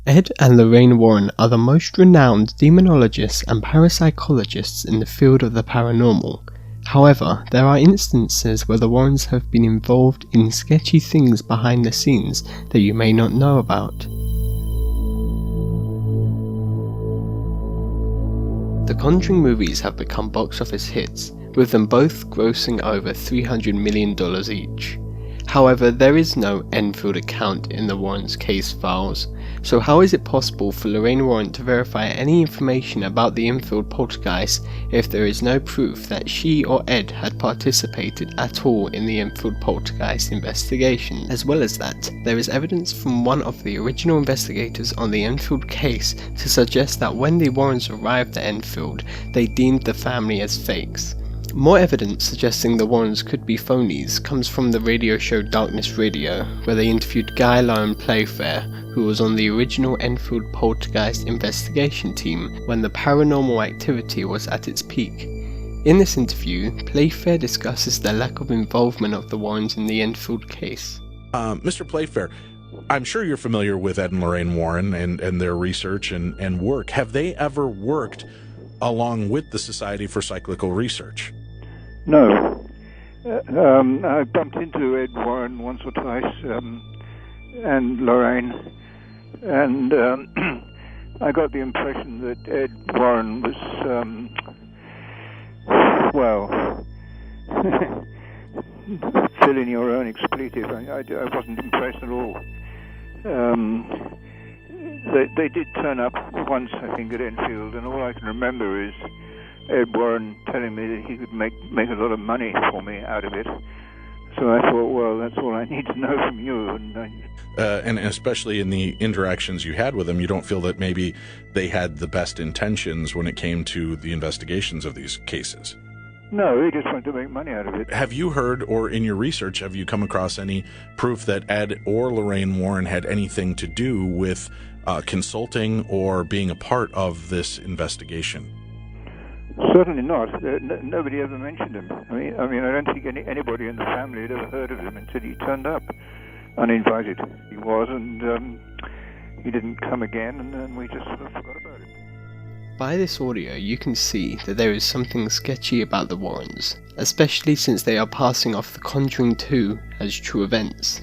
Ed and Lorraine Warren are the most renowned demonologists and parapsychologists in the field of the paranormal. However, there are instances where the Warrens have been involved in sketchy things behind the scenes that you may not know about. The Conjuring movies have become box office hits, with them both grossing over $300 million each. However, there is no Enfield Account in the Warrens' case files, so how is it possible for Lorraine Warren to verify any information about the Enfield poltergeist if there is no proof that she or Ed had participated at all in the Enfield poltergeist investigation? As well as that, there is evidence from one of the original investigators on the Enfield case to suggest that when the Warrens arrived at Enfield, they deemed the family as fakes. More evidence suggesting the Warrens could be phonies comes from the radio show Darkness Radio, where they interviewed Guy Lone Playfair, who was on the original Enfield poltergeist investigation team when the paranormal activity was at its peak. In this interview, Playfair discusses the lack of involvement of the Warrens in the Enfield case. Mr. Playfair, I'm sure you're familiar with Ed and Lorraine Warren and their research and work. Have they ever worked along with the Society for Cyclical Research? No. I bumped into Ed Warren once or twice, and Lorraine, and I got the impression that Ed Warren was, fill in your own expletive. I wasn't impressed at all. They did turn up once, I think, at Enfield, and all I can remember is Ed Warren telling me that he could make a lot of money for me out of it. So I thought, well, that's all I need to know from you. And especially in the interactions you had with them, you don't feel that maybe they had the best intentions when it came to the investigations of these cases? No, they just wanted to make money out of it. Have you heard, or in your research, have you come across any proof that Ed or Lorraine Warren had anything to do with consulting or being a part of this investigation? Certainly not. Nobody ever mentioned him. I mean, I don't think anybody in the family had ever heard of him until he turned up, uninvited. He was, and he didn't come again, and then we just sort of forgot about it. By this audio, you can see that there is something sketchy about the Warrens, especially since they are passing off The Conjuring 2 as true events.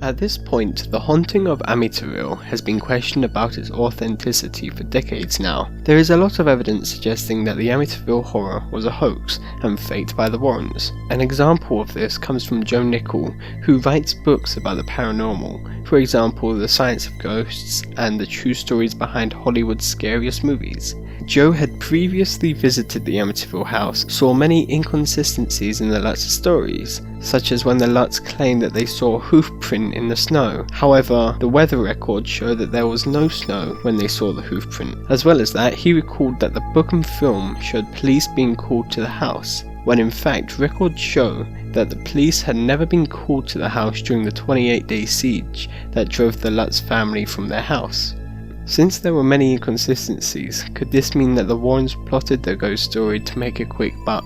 At this point, the haunting of Amityville has been questioned about its authenticity for decades now. There is a lot of evidence suggesting that the Amityville horror was a hoax and faked by the Warrens. An example of this comes from Joe Nickell, who writes books about the paranormal, for example The Science of Ghosts and the true stories behind Hollywood's scariest movies. Joe had previously visited the Amityville house, saw many inconsistencies in the Lutz stories, such as when the Lutz claimed that they saw a hoof print in the snow. However, the weather records show that there was no snow when they saw the hoof print. As well as that, he recalled that the book and film showed police being called to the house, when in fact records show that the police had never been called to the house during the 28-day siege that drove the Lutz family from their house. Since there were many inconsistencies, could this mean that the Warrens plotted the ghost story to make a quick buck?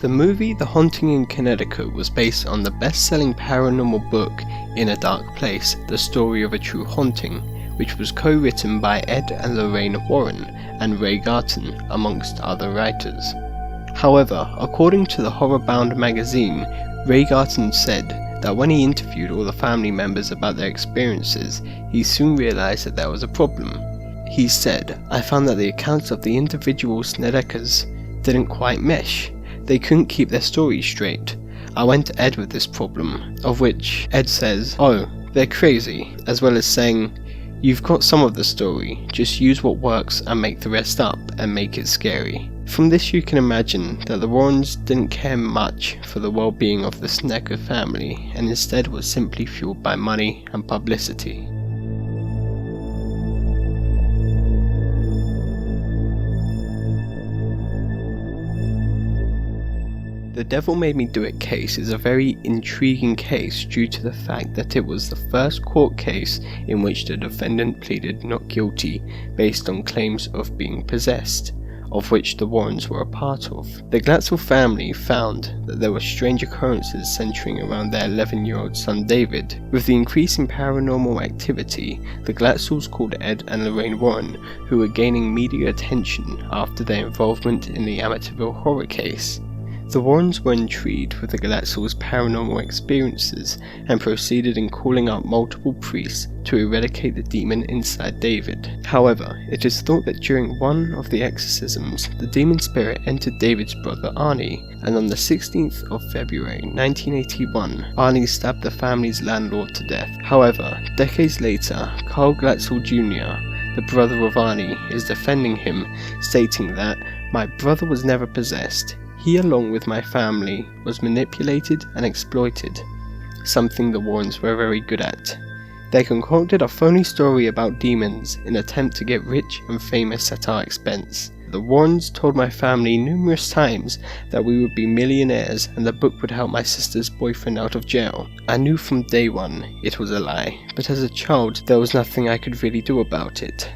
The movie The Haunting in Connecticut was based on the best-selling paranormal book In a Dark Place, The Story of a True Haunting, which was co-written by Ed and Lorraine Warren and Ray Garton, amongst other writers. However, according to the Horror-Bound magazine, Ray Garton said that when he interviewed all the family members about their experiences, he soon realized that there was a problem. He said, "I found that the accounts of the individual Snedekers didn't quite mesh. They couldn't keep their stories straight. I went to Ed with this problem," of which Ed says, "Oh, they're crazy," as well as saying, "You've got some of the story, just use what works and make the rest up and make it scary." From this you can imagine that the Warrens didn't care much for the well-being of the Snedeker family and instead was simply fueled by money and publicity. The Devil Made Me Do It case is a very intriguing case due to the fact that it was the first court case in which the defendant pleaded not guilty based on claims of being possessed. of which the Warrens were a part of. The Glatzel family found that there were strange occurrences centering around their 11-year-old son David. With the increase in paranormal activity, the Glatzels called Ed and Lorraine Warren, who were gaining media attention after their involvement in the Amityville horror case. The Warrens were intrigued with the Glatzels' paranormal experiences and proceeded in calling out multiple priests to eradicate the demon inside David. However, it is thought that during one of the exorcisms, the demon spirit entered David's brother Arnie, and on the 16th of February 1981, Arnie stabbed the family's landlord to death. However, decades later, Carl Glatzel Jr., the brother of Arnie, is defending him, stating that, "My brother was never possessed. He, along with my family, was manipulated and exploited," something the Warrens were very good at. They concocted a phony story about demons in an attempt to get rich and famous at our expense. The Warrens told my family numerous times that we would be millionaires and the book would help my sister's boyfriend out of jail. I knew from day one it was a lie, but as a child there was nothing I could really do about it.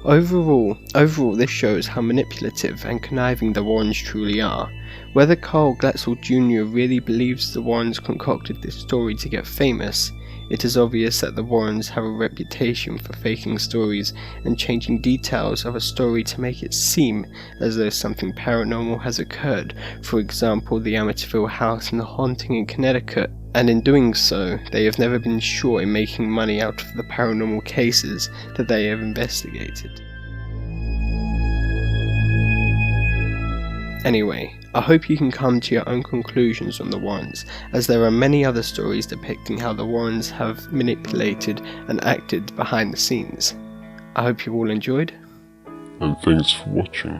Overall, this shows how manipulative and conniving the Warrens truly are. Whether Carl Glatzel Jr. really believes the Warrens concocted this story to get famous, it is obvious that the Warrens have a reputation for faking stories and changing details of a story to make it seem as though something paranormal has occurred, for example the Amityville house and the haunting in Connecticut, and in doing so, they have never been sure in making money out of the paranormal cases that they have investigated. Anyway, I hope you can come to your own conclusions on the Warrens, as there are many other stories depicting how the Warrens have manipulated and acted behind the scenes. I hope you all enjoyed. And thanks for watching.